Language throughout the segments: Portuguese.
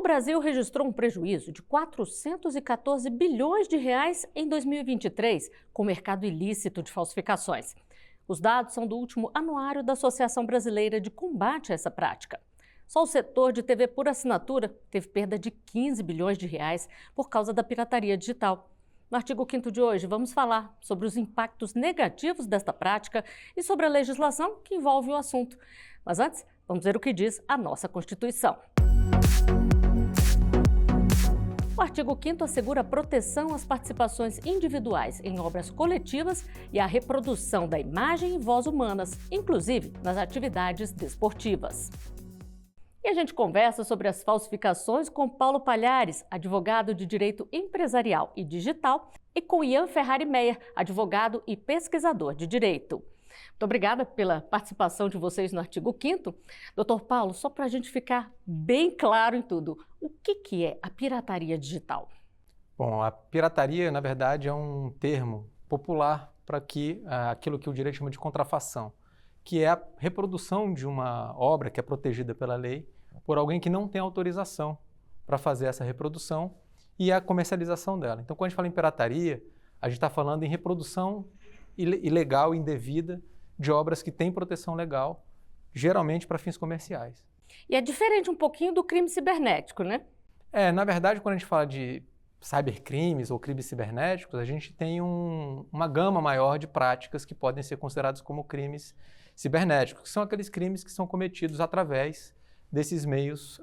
Brasil registrou um prejuízo de 414 bilhões de reais em 2023, com o mercado ilícito de falsificações. Os dados são do último anuário da Associação Brasileira de Combate a essa prática. Só o setor de TV por assinatura teve perda de 15 bilhões de reais por causa da pirataria digital. No artigo 5º de hoje, vamos falar sobre os impactos negativos desta prática e sobre a legislação que envolve o assunto. Mas antes, vamos ver o que diz a nossa Constituição. O artigo 5º assegura a proteção às participações individuais em obras coletivas e a reprodução da imagem e voz humanas, inclusive nas atividades desportivas. E a gente conversa sobre as falsificações com Paulo Palhares, advogado de Direito Empresarial e Digital, e com Ian Ferrari Meyer, advogado e pesquisador de Direito. Muito obrigada pela participação de vocês no artigo 5º. Doutor Paulo, só para a gente ficar bem claro em tudo, o que é a pirataria digital? Bom, a pirataria, na verdade, é um termo popular para aquilo que o direito chama de contrafação, que é a reprodução de uma obra que é protegida pela lei por alguém que não tem autorização para fazer essa reprodução e a comercialização dela. Então, quando a gente fala em pirataria, a gente está falando em reprodução ilegal, indevida, de obras que têm proteção legal, geralmente para fins comerciais. E é diferente um pouquinho do crime cibernético, né? Na verdade, quando a gente fala de cybercrimes ou crimes cibernéticos, a gente tem uma gama maior de práticas que podem ser consideradas como crimes cibernéticos, que são aqueles crimes que são cometidos através desses meios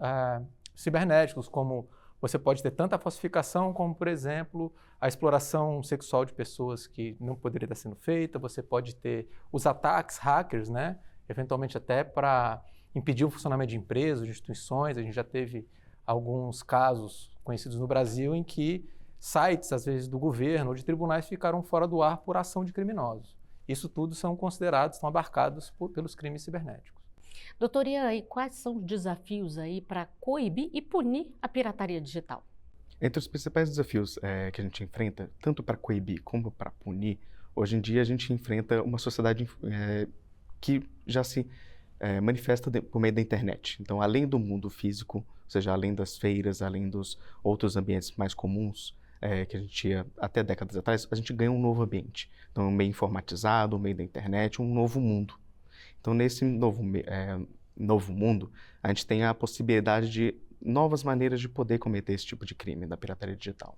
cibernéticos, como você pode ter tanto a falsificação como, por exemplo, a exploração sexual de pessoas que não poderia estar sendo feita, você pode ter os ataques hackers, né? Eventualmente até para impedir o funcionamento de empresas, de instituições. A gente já teve alguns casos conhecidos no Brasil em que sites, às vezes, do governo ou de tribunais ficaram fora do ar por ação de criminosos. Isso tudo são considerados, estão abarcados pelos crimes cibernéticos. Doutor Ian, e quais são os desafios aí para coibir e punir a pirataria digital? Entre os principais desafios que a gente enfrenta, tanto para coibir como para punir, hoje em dia a gente enfrenta uma sociedade que já se manifesta por meio da internet. Então, além do mundo físico, ou seja, além das feiras, além dos outros ambientes mais comuns que a gente tinha até décadas atrás, a gente ganha um novo ambiente. Então, um meio informatizado, um meio da internet, um novo mundo. Então, nesse novo mundo, a gente tem a possibilidade de novas maneiras de poder cometer esse tipo de crime da pirataria digital.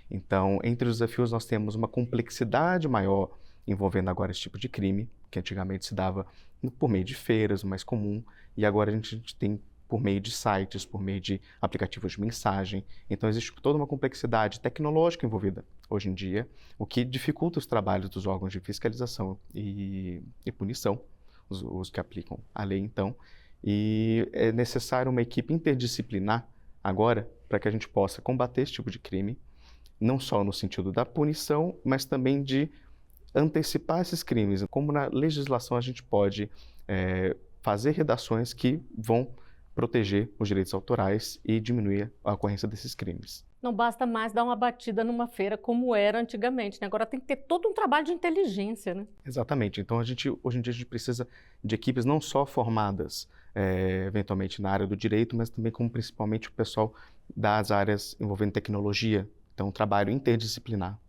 Então, entre os desafios, nós temos uma complexidade maior envolvendo agora esse tipo de crime, que antigamente se dava por meio de feiras, o mais comum, e agora a gente tem por meio de sites, por meio de aplicativos de mensagem. Então, existe toda uma complexidade tecnológica envolvida hoje em dia, o que dificulta os trabalhos dos órgãos de fiscalização e punição, os que aplicam a lei, então, e é necessário uma equipe interdisciplinar agora para que a gente possa combater esse tipo de crime, não só no sentido da punição, mas também de antecipar esses crimes. Como na legislação a gente pode fazer redações que vão proteger os direitos autorais e diminuir a ocorrência desses crimes. Não basta mais dar uma batida numa feira como era antigamente, né? Agora tem que ter todo um trabalho de inteligência, né? Exatamente. Então, hoje em dia a gente precisa de equipes não só formadas, eventualmente na área do direito, mas também como principalmente o pessoal das áreas envolvendo tecnologia. Então, um trabalho interdisciplinar.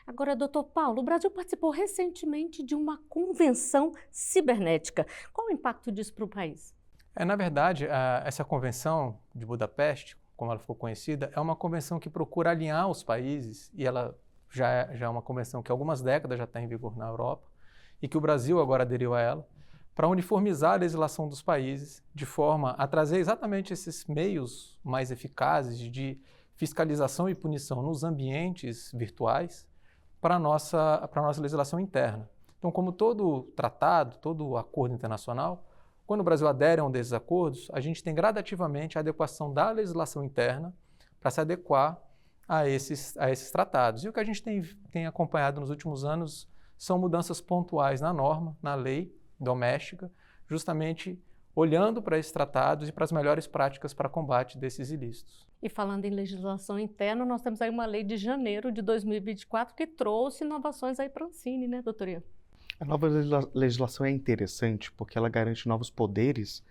Agora, doutor Paulo, o Brasil participou recentemente de uma convenção cibernética. Qual o impacto disso para o país? Na verdade, essa convenção de Budapeste, como ela ficou conhecida, é uma convenção que procura alinhar os países, e ela já é uma convenção que há algumas décadas já está em vigor na Europa, e que o Brasil agora aderiu a ela, para uniformizar a legislação dos países, de forma a trazer exatamente esses meios mais eficazes de fiscalização e punição nos ambientes virtuais para a nossa legislação interna. Então, como todo tratado, todo acordo internacional, quando o Brasil adere a um desses acordos, a gente tem gradativamente a adequação da legislação interna para se adequar a esses tratados. E o que a gente tem acompanhado nos últimos anos são mudanças pontuais na norma, na lei doméstica, justamente olhando para esses tratados e para as melhores práticas para combate desses ilícitos. E falando em legislação interna, nós temos aí uma lei de janeiro de 2024 que trouxe inovações aí para a Ancine, né, doutor Ian? A nova legislação é interessante porque ela garante novos poderes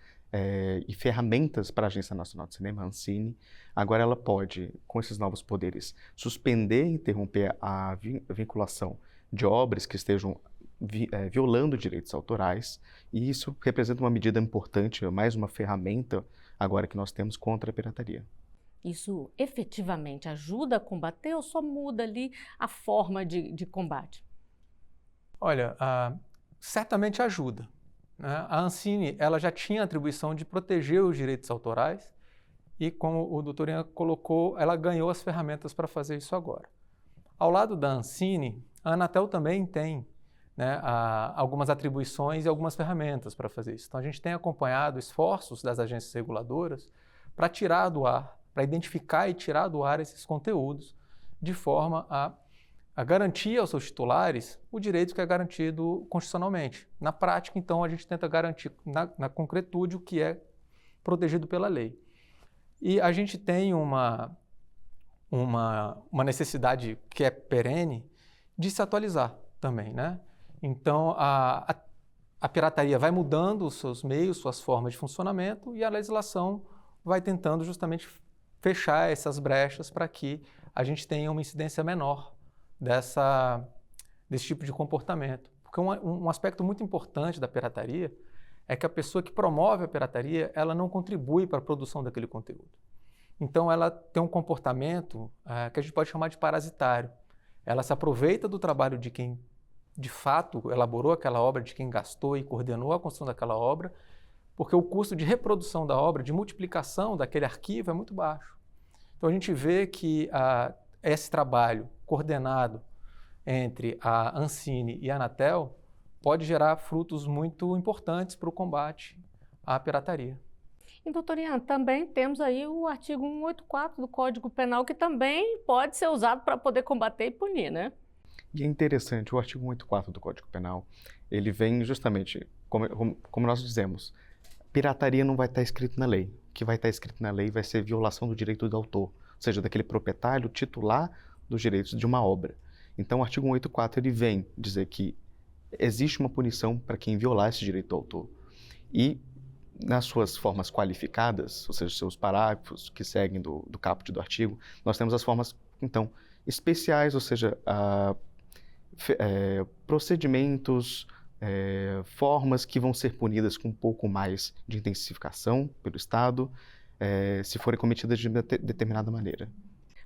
e ferramentas para a Agência Nacional de Cinema, a Ancine. Agora ela pode, com esses novos poderes, suspender e interromper a vinculação de obras que estejam violando direitos autorais, e isso representa uma medida importante, mais uma ferramenta agora que nós temos contra a pirataria. Isso efetivamente ajuda a combater ou só muda ali a forma de combate? Olha, certamente ajuda, né? A Ancine, ela já tinha a atribuição de proteger os direitos autorais e, como o doutor Ian colocou, ela ganhou as ferramentas para fazer isso agora. Ao lado da Ancine, a Anatel também tem, né, algumas atribuições e algumas ferramentas para fazer isso. Então, a gente tem acompanhado esforços das agências reguladoras para tirar do ar, para identificar e tirar do ar esses conteúdos, de forma a garantir aos seus titulares o direito que é garantido constitucionalmente. Na prática, então, a gente tenta garantir na concretude o que é protegido pela lei. E a gente tem uma necessidade que é perene de se atualizar também, né? Então, a pirataria vai mudando os seus meios, suas formas de funcionamento, e a legislação vai tentando justamente fechar essas brechas para que a gente tenha uma incidência menor desse tipo de comportamento. Porque um aspecto muito importante da pirataria é que a pessoa que promove a pirataria, ela não contribui para a produção daquele conteúdo. Então, ela tem um comportamento que a gente pode chamar de parasitário. Ela se aproveita do trabalho de quem, de fato, elaborou aquela obra, de quem gastou e coordenou a construção daquela obra, porque o custo de reprodução da obra, de multiplicação daquele arquivo é muito baixo. Então, a gente vê que esse trabalho coordenado entre a Ancine e a Anatel pode gerar frutos muito importantes para o combate à pirataria. E, doutor Ian, também temos aí o artigo 184 do Código Penal, que também pode ser usado para poder combater e punir, né? E é interessante, o artigo 184 do Código Penal, ele vem justamente, como nós dizemos, pirataria não vai estar escrito na lei. O que vai estar escrito na lei vai ser violação do direito do autor, ou seja, daquele proprietário titular dos direitos de uma obra. Então, o artigo 184 ele vem dizer que existe uma punição para quem violar esse direito do autor. E, nas suas formas qualificadas, ou seja, seus parágrafos que seguem do caput do artigo, nós temos as formas, então, especiais, ou seja, procedimentos, formas que vão ser punidas com um pouco mais de intensificação pelo Estado, se forem cometidas de determinada maneira.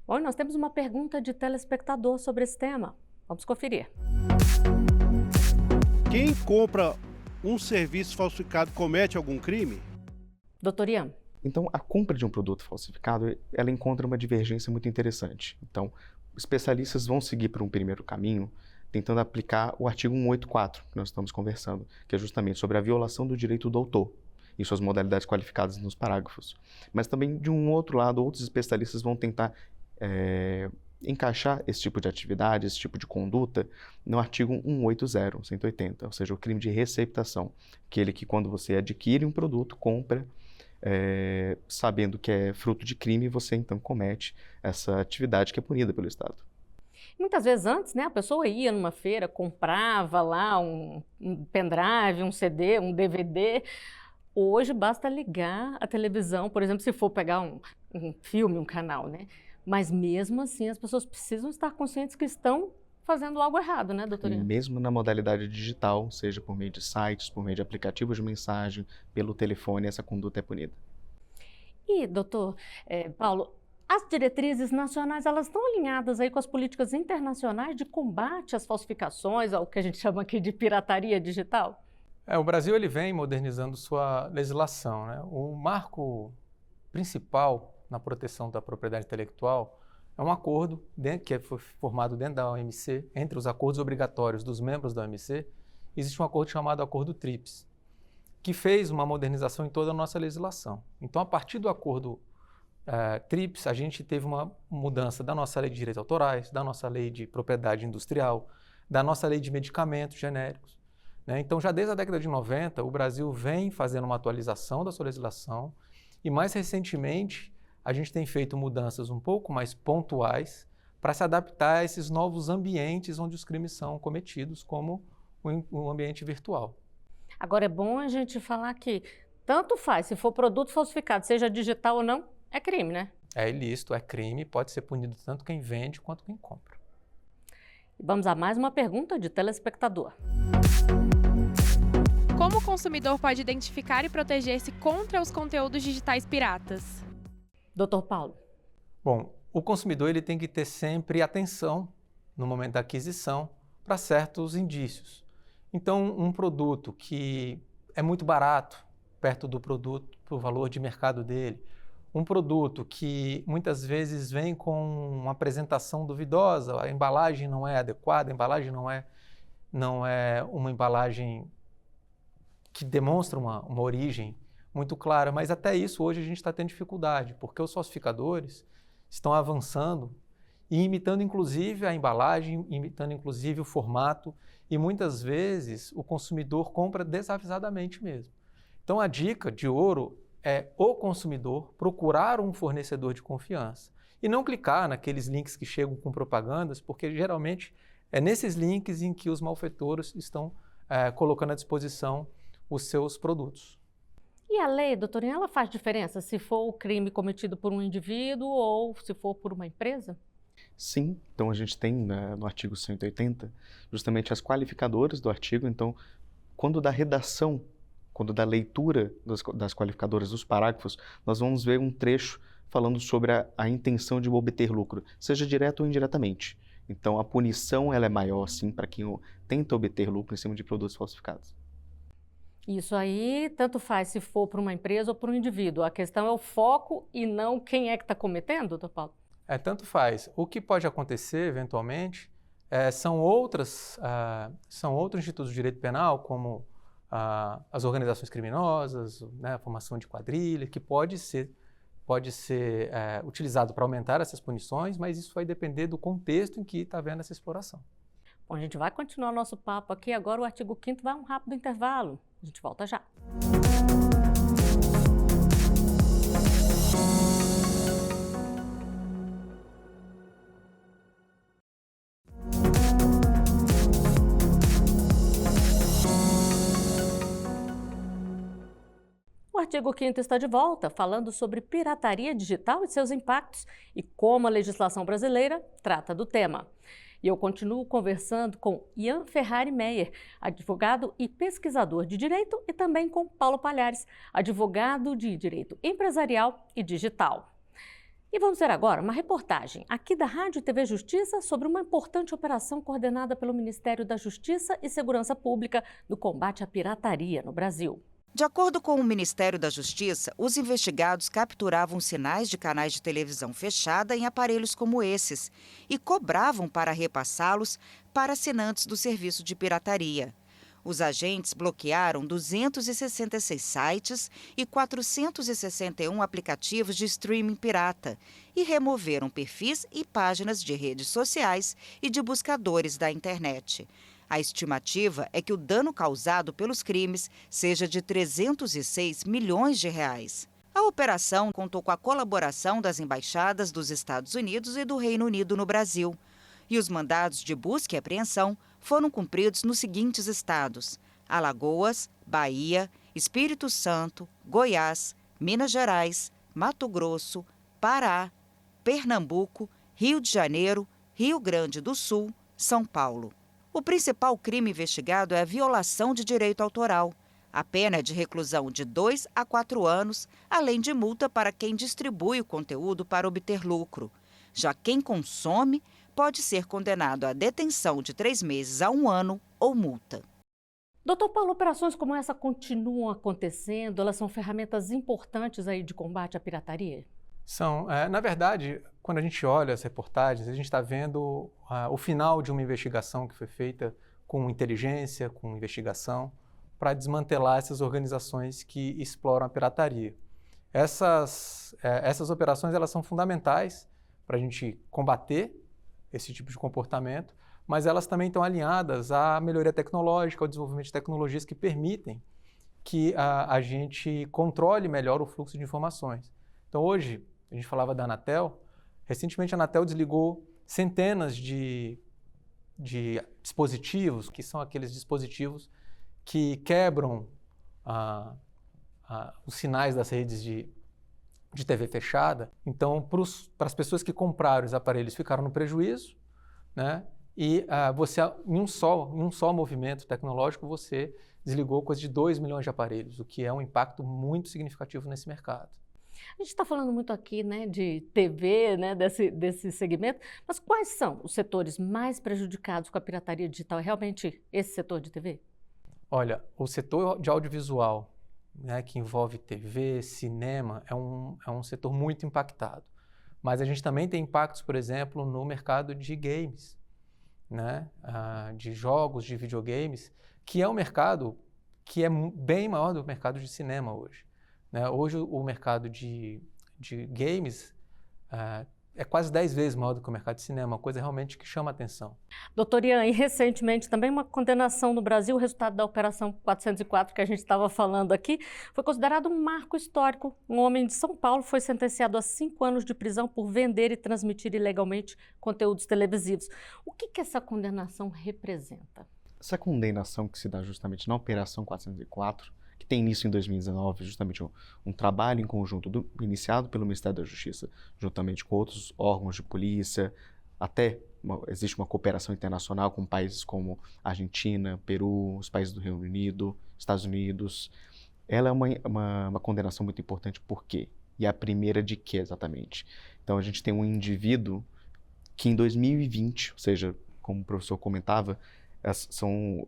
Bom, nós temos uma pergunta de telespectador sobre esse tema. Vamos conferir. Quem compra um serviço falsificado comete algum crime? Doutor Ian. Então, a compra de um produto falsificado, ela encontra uma divergência muito interessante. Então, especialistas vão seguir por um primeiro caminho, tentando aplicar o artigo 184, que nós estamos conversando, que é justamente sobre a violação do direito do autor e suas modalidades qualificadas nos parágrafos. Mas também, de um outro lado, outros especialistas vão tentar encaixar esse tipo de atividade, esse tipo de conduta, no artigo 180, 180, ou seja, o crime de receptação, aquele que quando você adquire um produto, compra, sabendo que é fruto de crime, você então comete essa atividade que é punida pelo Estado. Muitas vezes antes, né, a pessoa ia numa feira, comprava lá um pendrive, um CD, um DVD. Hoje basta ligar a televisão, por exemplo, se for pegar um filme, um canal, né? Mas mesmo assim as pessoas precisam estar conscientes que estão fazendo algo errado, né, doutor Ian? Mesmo na modalidade digital, seja por meio de sites, por meio de aplicativos de mensagem, pelo telefone, essa conduta é punida. E, doutor Paulo, as diretrizes nacionais, elas estão alinhadas aí com as políticas internacionais de combate às falsificações, ao que a gente chama aqui de pirataria digital? O Brasil ele vem modernizando sua legislação, né? O marco principal na proteção da propriedade intelectual é um acordo que foi formado dentro da OMC, entre os acordos obrigatórios dos membros da OMC, existe um acordo chamado Acordo TRIPS, que fez uma modernização em toda a nossa legislação. Então, a partir do acordo TRIPS, a gente teve uma mudança da nossa lei de direitos autorais, da nossa lei de propriedade industrial, da nossa lei de medicamentos genéricos, né? Então, já desde a década de 90, o Brasil vem fazendo uma atualização da sua legislação e, mais recentemente, a gente tem feito mudanças um pouco mais pontuais para se adaptar a esses novos ambientes onde os crimes são cometidos, como o ambiente virtual. Agora, é bom a gente falar que Tanto faz, se for produto falsificado, seja digital ou não, é crime, né? É ilícito, é crime, pode ser punido tanto quem vende quanto quem compra. Vamos a mais uma pergunta de telespectador. Como o consumidor pode identificar e proteger-se contra os conteúdos digitais piratas? Doutor Paulo. Bom, o consumidor ele tem que ter sempre atenção no momento da aquisição para certos indícios. Então, um produto que é muito barato perto do produto, do valor de mercado dele, um produto que muitas vezes vem com uma apresentação duvidosa, a embalagem não é adequada, a embalagem não é uma embalagem que demonstra uma origem muito clara, mas até isso hoje a gente está tendo dificuldade, porque os falsificadores estão avançando e imitando inclusive a embalagem, imitando inclusive o formato, e muitas vezes o consumidor compra desavisadamente mesmo. Então a dica de ouro é o consumidor procurar um fornecedor de confiança e não clicar naqueles links que chegam com propagandas, porque geralmente é nesses links em que os malfeitores estão colocando à disposição os seus produtos. E a lei, doutorinha, ela faz diferença se for o crime cometido por um indivíduo ou se for por uma empresa? Sim, então a gente tem no artigo 180 justamente as qualificadoras do artigo. Então, quando da redação, quando da leitura das qualificadoras dos parágrafos, nós vamos ver um trecho falando sobre a intenção de obter lucro, seja direto ou indiretamente. Então, a punição ela é maior, sim, para quem tenta obter lucro em cima de produtos falsificados. Isso aí, tanto faz se for para uma empresa ou para um indivíduo. A questão é o foco e não quem é que está cometendo, doutor Paulo? Tanto faz. O que pode acontecer, eventualmente, são outros institutos de direito penal, como as organizações criminosas, né, a formação de quadrilha, que pode ser utilizado para aumentar essas punições, mas isso vai depender do contexto em que está havendo essa exploração. Bom, a gente vai continuar nosso papo aqui. Agora o artigo 5º vai a um rápido intervalo. A gente volta já. O artigo 5º está de volta, falando sobre pirataria digital e seus impactos e como a legislação brasileira trata do tema. E eu continuo conversando com Ian Ferrari Meyer, advogado e pesquisador de direito, e também com Paulo Palhares, advogado de direito empresarial e digital. E vamos ver agora uma reportagem aqui da Rádio e TV Justiça sobre uma importante operação coordenada pelo Ministério da Justiça e Segurança Pública no combate à pirataria no Brasil. De acordo com o Ministério da Justiça, os investigados capturavam sinais de canais de televisão fechada em aparelhos como esses e cobravam para repassá-los para assinantes do serviço de pirataria. Os agentes bloquearam 266 sites e 461 aplicativos de streaming pirata e removeram perfis e páginas de redes sociais e de buscadores da internet. A estimativa é que o dano causado pelos crimes seja de 306 milhões de reais. A operação contou com a colaboração das embaixadas dos Estados Unidos e do Reino Unido no Brasil. E os mandados de busca e apreensão foram cumpridos nos seguintes estados: Alagoas, Bahia, Espírito Santo, Goiás, Minas Gerais, Mato Grosso, Pará, Pernambuco, Rio de Janeiro, Rio Grande do Sul, São Paulo. O principal crime investigado é a violação de direito autoral. A pena é de reclusão de 2 a 4 anos, além de multa para quem distribui o conteúdo para obter lucro. Já quem consome pode ser condenado à detenção de 3 meses a 1 ano ou multa. Doutor Paulo, operações como essa continuam acontecendo? Elas são ferramentas importantes aí de combate à pirataria? São. Na verdade, quando a gente olha as reportagens, a gente está vendo o final de uma investigação que foi feita com inteligência, com investigação, para desmantelar essas organizações que exploram a pirataria. Essas operações elas são fundamentais para a gente combater esse tipo de comportamento, mas elas também estão alinhadas à melhoria tecnológica, ao desenvolvimento de tecnologias que permitem que a gente controle melhor o fluxo de informações. Então, hoje, a gente falava da Anatel. Recentemente, a Anatel desligou centenas de dispositivos, que são aqueles dispositivos que quebram a os sinais das redes de TV fechada. Então, para as pessoas que compraram os aparelhos, ficaram no prejuízo, né? E você, em um só movimento tecnológico, você desligou coisa de 2 milhões de aparelhos, o que é um impacto muito significativo nesse mercado. A gente está falando muito aqui, né, de TV, né, desse segmento, mas quais são os setores mais prejudicados com a pirataria digital? É realmente esse setor de TV? Olha, o setor de audiovisual, né, que envolve TV, cinema, é um setor muito impactado. Mas a gente também tem impactos, por exemplo, no mercado de games, né, de jogos, de videogames, que é um mercado que é bem maior do que o mercado de cinema hoje. Né? Hoje o mercado de games é quase 10 vezes maior do que o mercado de cinema, uma coisa realmente que chama a atenção. Doutor Ian, e recentemente também uma condenação no Brasil, o resultado da Operação 404 que a gente estava falando aqui, foi considerado um marco histórico. Um homem de São Paulo foi sentenciado a 5 anos de prisão por vender e transmitir ilegalmente conteúdos televisivos. O que essa condenação representa? Essa condenação que se dá justamente na Operação 404, que tem início em 2019, justamente um trabalho em conjunto iniciado pelo Ministério da Justiça, juntamente com outros órgãos de polícia, até existe uma cooperação internacional com países como Argentina, Peru, os países do Reino Unido, Estados Unidos. Ela é uma condenação muito importante, por quê? E a primeira de quê exatamente? Então a gente tem um indivíduo que em 2020, ou seja, como o professor comentava,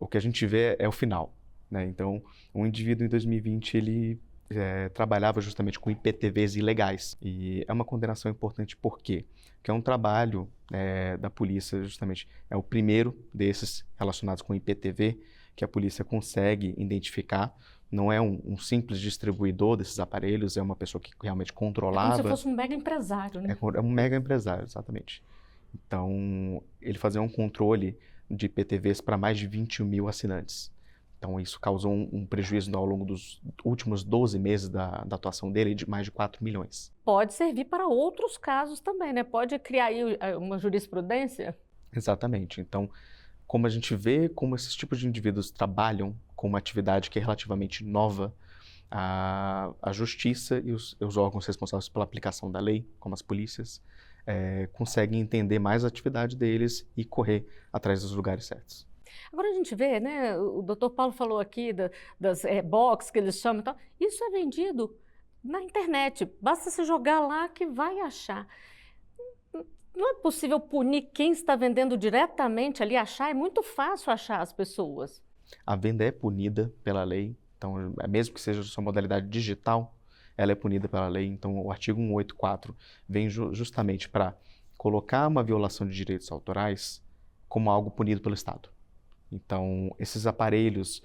o que a gente vê é o final. Né? Então, um indivíduo em 2020, ele trabalhava justamente com IPTVs ilegais. E é uma condenação importante por quê? Porque é um trabalho da polícia, justamente, é o primeiro desses relacionados com IPTV que a polícia consegue identificar. Não é um simples distribuidor desses aparelhos, é uma pessoa que realmente controlava. É como se fosse um mega empresário, né? É um mega empresário, exatamente. Então, ele fazia um controle de IPTVs para mais de 21 mil assinantes. Então, isso causou um prejuízo ao longo dos últimos 12 meses da atuação dele de mais de 4 milhões. Pode servir para outros casos também, né? Pode criar aí uma jurisprudência? Exatamente. Então, como a gente vê como esses tipos de indivíduos trabalham com uma atividade que é relativamente nova, a justiça e os órgãos responsáveis pela aplicação da lei, como as polícias, conseguem entender mais a atividade deles e correr atrás dos lugares certos. Agora a gente vê, né, o doutor Paulo falou aqui das box que eles chamam e tal, isso é vendido na internet, basta você jogar lá que vai achar. Não é possível punir quem está vendendo diretamente ali, achar, é muito fácil achar as pessoas. A venda é punida pela lei, então mesmo que seja sua modalidade digital, ela é punida pela lei. Então o artigo 184 vem justamente para colocar uma violação de direitos autorais como algo punido pelo Estado. Então, esses aparelhos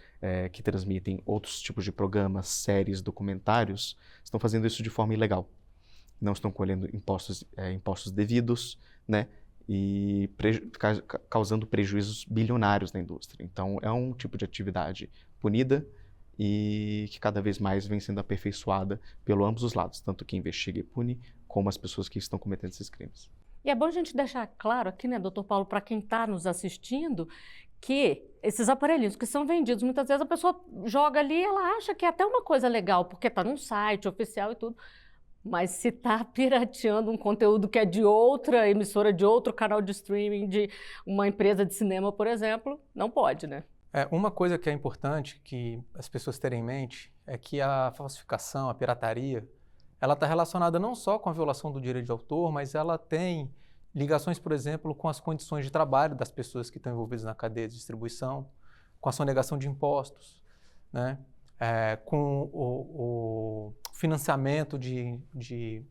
que transmitem outros tipos de programas, séries, documentários, estão fazendo isso de forma ilegal. Não estão colhendo impostos devidos, né? E causando prejuízos bilionários na indústria. Então, é um tipo de atividade punida e que cada vez mais vem sendo aperfeiçoada pelo ambos os lados, tanto quem investiga e pune, como as pessoas que estão cometendo esses crimes. E é bom a gente deixar claro aqui, né, doutor Paulo, para quem está nos assistindo, que esses aparelhinhos que são vendidos, muitas vezes a pessoa joga ali e ela acha que é até uma coisa legal, porque está num site oficial e tudo, mas se está pirateando um conteúdo que é de outra emissora, de outro canal de streaming, de uma empresa de cinema, por exemplo, não pode, né? Uma coisa que é importante que as pessoas terem em mente é que a falsificação, a pirataria, ela está relacionada não só com a violação do direito de autor, mas ela tem ligações, por exemplo, com as condições de trabalho das pessoas que estão envolvidas na cadeia de distribuição, com a sonegação de impostos, né? Com o financiamento de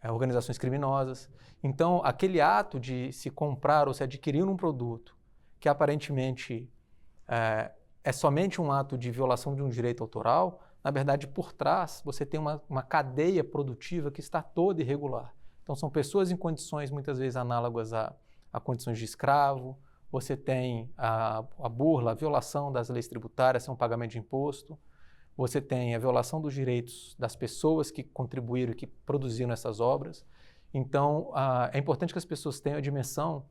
organizações criminosas. Então, aquele ato de se comprar ou se adquirir um produto que aparentemente é somente um ato de violação de um direito autoral, na verdade, por trás, você tem uma cadeia produtiva que está toda irregular. Então, são pessoas em condições, muitas vezes, análogas a condições de escravo. Você tem a burla, a violação das leis tributárias, sem um pagamento de imposto. Você tem a violação dos direitos das pessoas que contribuíram e que produziram essas obras. Então, é importante que as pessoas tenham a dimensão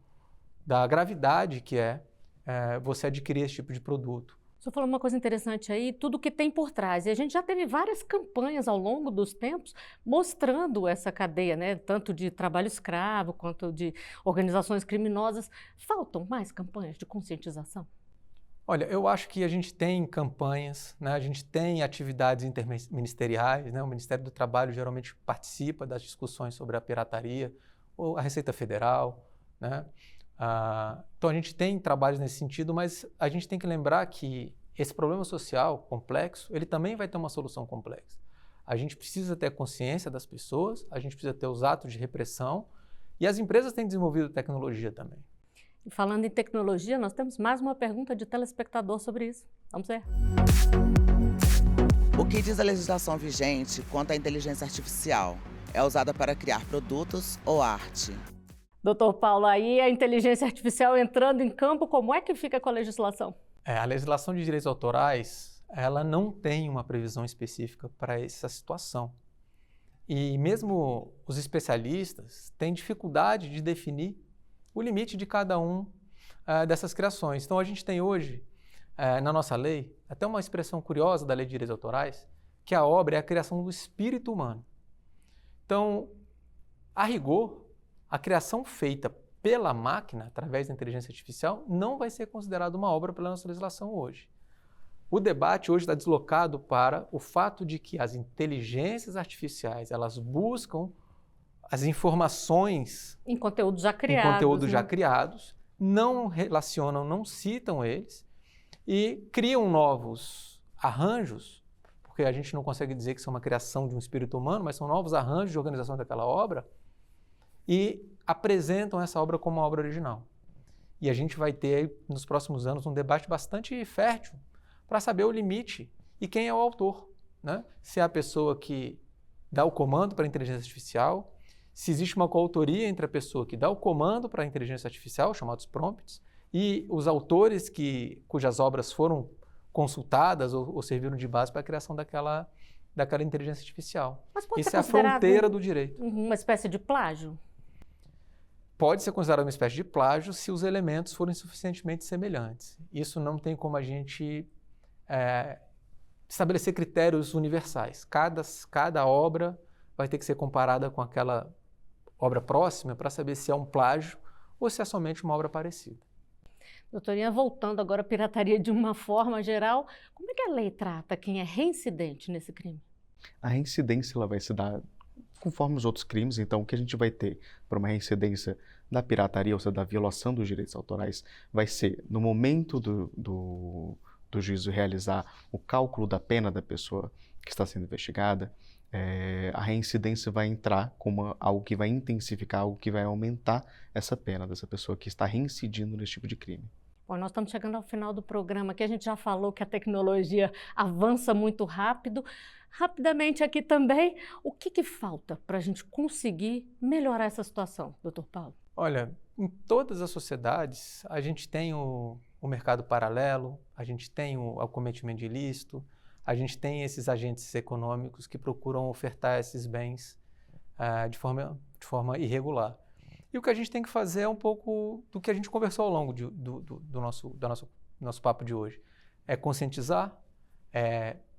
da gravidade que você adquirir esse tipo de produto. O senhor falou uma coisa interessante aí, tudo que tem por trás. E a gente já teve várias campanhas ao longo dos tempos mostrando essa cadeia, né? Tanto de trabalho escravo quanto de organizações criminosas. Faltam mais campanhas de conscientização? Olha, eu acho que a gente tem campanhas, né? A gente tem atividades interministeriais, né? O Ministério do Trabalho geralmente participa das discussões sobre a pirataria, ou a Receita Federal, né? Então a gente tem trabalhos nesse sentido, mas a gente tem que lembrar que esse problema social complexo, ele também vai ter uma solução complexa. A gente precisa ter a consciência das pessoas, a gente precisa ter os atos de repressão e as empresas têm desenvolvido tecnologia também. E falando em tecnologia, nós temos mais uma pergunta de telespectador sobre isso. Vamos ver. O que diz a legislação vigente quanto à inteligência artificial? É usada para criar produtos ou arte? Doutor Paulo, aí a inteligência artificial entrando em campo, como é que fica com a legislação? A legislação de direitos autorais, ela não tem uma previsão específica para essa situação. E mesmo os especialistas têm dificuldade de definir o limite de cada um dessas criações. Então a gente tem hoje, na nossa lei, até uma expressão curiosa da Lei de Direitos Autorais, que a obra é a criação do espírito humano. Então, a rigor, a criação feita pela máquina, através da inteligência artificial, não vai ser considerada uma obra pela nossa legislação hoje. O debate hoje está deslocado para o fato de que as inteligências artificiais, elas buscam as informações em conteúdos já criados. Em conteúdos já criados, não relacionam, não citam eles e criam novos arranjos, porque a gente não consegue dizer que são uma criação de um espírito humano, mas são novos arranjos de organização daquela obra, e apresentam essa obra como uma obra original. E a gente vai ter, nos próximos anos, um debate bastante fértil para saber o limite e quem é o autor, né? Se é a pessoa que dá o comando para a inteligência artificial, se existe uma coautoria entre a pessoa que dá o comando para a inteligência artificial, chamados prompts, e os autores cujas obras foram consultadas ou serviram de base para a criação daquela inteligência artificial. Mas pode Isso ser é a fronteira do direito. Uma espécie de plágio? Pode ser considerado uma espécie de plágio se os elementos forem suficientemente semelhantes. Isso não tem como a gente estabelecer critérios universais. Cada obra vai ter que ser comparada com aquela obra próxima para saber se é um plágio ou se é somente uma obra parecida. Doutorinha, voltando agora à pirataria de uma forma geral, como é que a lei trata quem é reincidente nesse crime? A reincidência ela vai se dar conforme os outros crimes, então o que a gente vai ter para uma reincidência da pirataria, ou seja, da violação dos direitos autorais, vai ser no momento do juízo realizar o cálculo da pena da pessoa que está sendo investigada, a reincidência vai entrar como algo que vai intensificar, algo que vai aumentar essa pena dessa pessoa que está reincidindo nesse tipo de crime. Bom, nós estamos chegando ao final do programa, que a gente já falou que a tecnologia avança muito rápido. Rapidamente aqui também, o que falta para a gente conseguir melhorar essa situação, doutor Paulo? Olha, em todas as sociedades, a gente tem o mercado paralelo, a gente tem o acometimento de ilícito, a gente tem esses agentes econômicos que procuram ofertar esses bens de forma irregular. E o que a gente tem que fazer é um pouco do que a gente conversou ao longo do nosso papo de hoje. É conscientizar,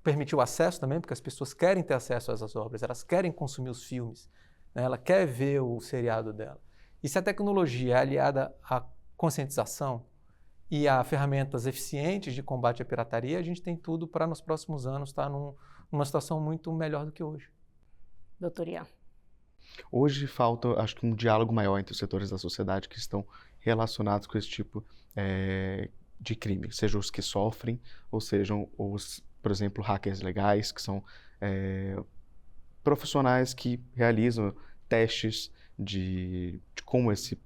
permitir o acesso também, porque as pessoas querem ter acesso a essas obras, elas querem consumir os filmes, né? Ela quer ver o seriado dela. E se a tecnologia é aliada à conscientização e a ferramentas eficientes de combate à pirataria, a gente tem tudo para nos próximos anos estar numa situação muito melhor do que hoje. Doutor Ian. Hoje falta, acho que, um diálogo maior entre os setores da sociedade que estão relacionados com esse tipo de crime, sejam os que sofrem, ou sejam os, por exemplo, hackers legais, que são profissionais que realizam testes de como esse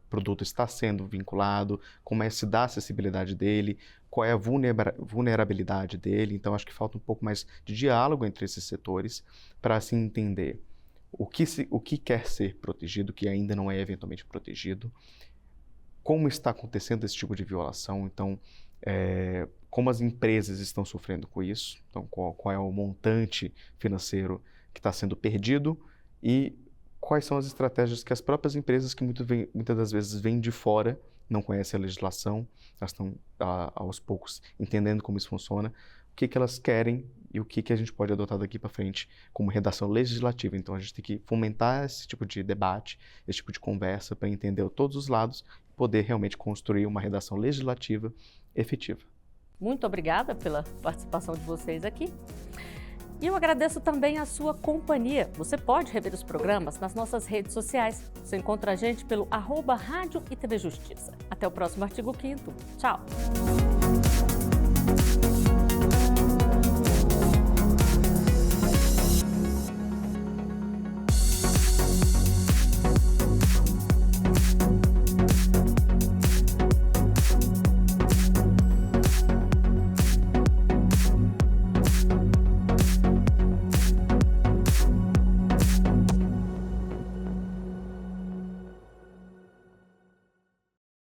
produto está sendo vinculado, como se dá a acessibilidade dele, qual é a vulnerabilidade dele. Então, acho que falta um pouco mais de diálogo entre esses setores para assim entender o que quer ser protegido, o que ainda não é eventualmente protegido, como está acontecendo esse tipo de violação, então, como as empresas estão sofrendo com isso, então, qual é o montante financeiro que está sendo perdido e quais são as estratégias que as próprias empresas, que muitas das vezes vêm de fora, não conhecem a legislação, elas estão aos poucos entendendo como isso funciona, o que elas querem e o que a gente pode adotar daqui para frente como redação legislativa. Então a gente tem que fomentar esse tipo de debate, esse tipo de conversa para entender todos os lados e poder realmente construir uma redação legislativa efetiva. Muito obrigada pela participação de vocês aqui. E eu agradeço também a sua companhia. Você pode rever os programas nas nossas redes sociais. Você encontra a gente pelo @Rádio e TV Justiça. Até o próximo Artigo 5º. Tchau!